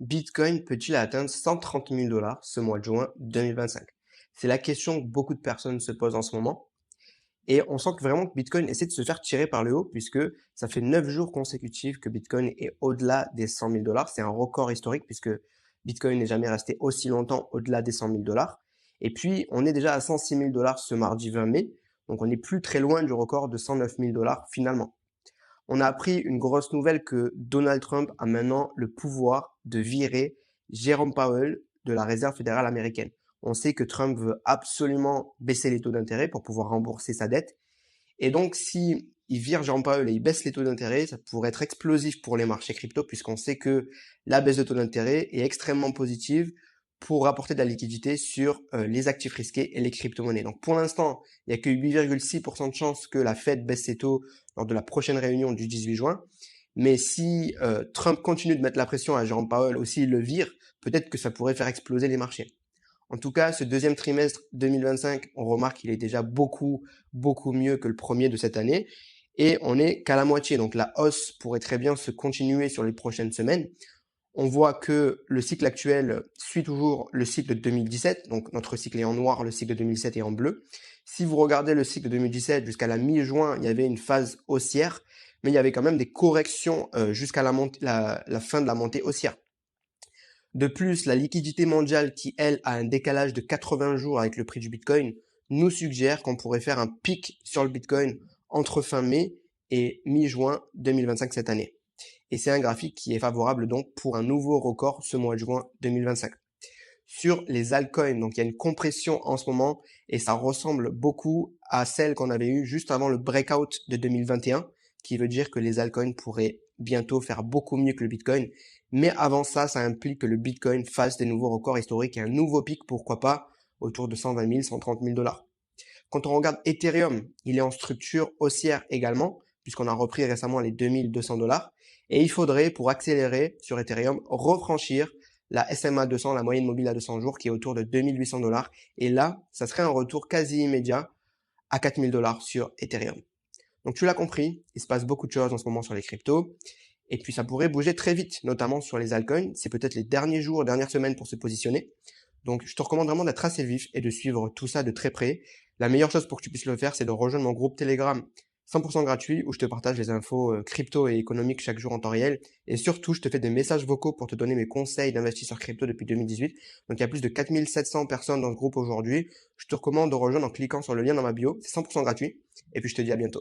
Bitcoin peut-il atteindre 130 000 dollars ce mois de juin 2025? C'est la question que beaucoup de personnes se posent en ce moment. Et on sent que vraiment que Bitcoin essaie de se faire tirer par le haut puisque ça fait 9 jours consécutifs que Bitcoin est au-delà des 100 000 dollars. C'est un record historique puisque Bitcoin n'est jamais resté aussi longtemps au-delà des 100 000 dollars. Et puis, on est déjà à 106 000 dollars ce mardi 20 mai. Donc, on n'est plus très loin du record de 109 000 dollars finalement. On a appris une grosse nouvelle que Donald Trump a maintenant le pouvoir de virer Jérôme Powell de la Réserve fédérale américaine. On sait que Trump veut absolument baisser les taux d'intérêt pour pouvoir rembourser sa dette. Et donc, si il vire Jérôme Powell et il baisse les taux d'intérêt, ça pourrait être explosif pour les marchés crypto puisqu'on sait que la baisse de taux d'intérêt est extrêmement positive pour apporter de la liquidité sur les actifs risqués et les crypto-monnaies. Donc pour l'instant, il n'y a que 8,6% de chances que la Fed baisse ses taux lors de la prochaine réunion du 18 juin. Mais si Trump continue de mettre la pression à Jérôme Powell, aussi il le vire, peut-être que ça pourrait faire exploser les marchés. En tout cas, ce deuxième trimestre 2025, on remarque qu'il est déjà beaucoup mieux que le premier de cette année. Et on n'est qu'à la moitié. Donc la hausse pourrait très bien se continuer sur les prochaines semaines. On voit que le cycle actuel suit toujours le cycle de 2017. Donc notre cycle est en noir, le cycle de 2017 est en bleu. Si vous regardez le cycle de 2017 jusqu'à la mi-juin, il y avait une phase haussière, mais il y avait quand même des corrections jusqu'à la fin de la montée haussière. De plus, la liquidité mondiale qui, elle, a un décalage de 80 jours avec le prix du Bitcoin, nous suggère qu'on pourrait faire un pic sur le Bitcoin entre fin mai et mi-juin 2025 cette année. Et c'est un graphique qui est favorable donc pour un nouveau record ce mois de juin 2025. Sur les altcoins, donc il y a une compression en ce moment et ça ressemble beaucoup à celle qu'on avait eue juste avant le breakout de 2021, qui veut dire que les altcoins pourraient bientôt faire beaucoup mieux que le Bitcoin. Mais avant ça, ça implique que le Bitcoin fasse des nouveaux records historiques et un nouveau pic, pourquoi pas, autour de 120 000, 130 000 dollars. Quand on regarde Ethereum, il est en structure haussière également, puisqu'on a repris récemment les 2200 dollars. Et il faudrait, pour accélérer sur Ethereum, refranchir la SMA 200, la moyenne mobile à 200 jours, qui est autour de 2800 dollars. Et là, ça serait un retour quasi immédiat à 4000 dollars sur Ethereum. Donc tu l'as compris, il se passe beaucoup de choses en ce moment sur les cryptos. Et puis ça pourrait bouger très vite, notamment sur les altcoins. C'est peut-être les derniers jours, dernières semaines pour se positionner. Donc je te recommande vraiment d'être assez vif et de suivre tout ça de très près. La meilleure chose pour que tu puisses le faire, c'est de rejoindre mon groupe Telegram 100% gratuit où je te partage les infos crypto et économiques chaque jour en temps réel. Et surtout, je te fais des messages vocaux pour te donner mes conseils d'investisseurs crypto depuis 2018. Donc il y a plus de 4700 personnes dans ce groupe aujourd'hui. Je te recommande de rejoindre en cliquant sur le lien dans ma bio. C'est 100% gratuit. Et puis je te dis à bientôt.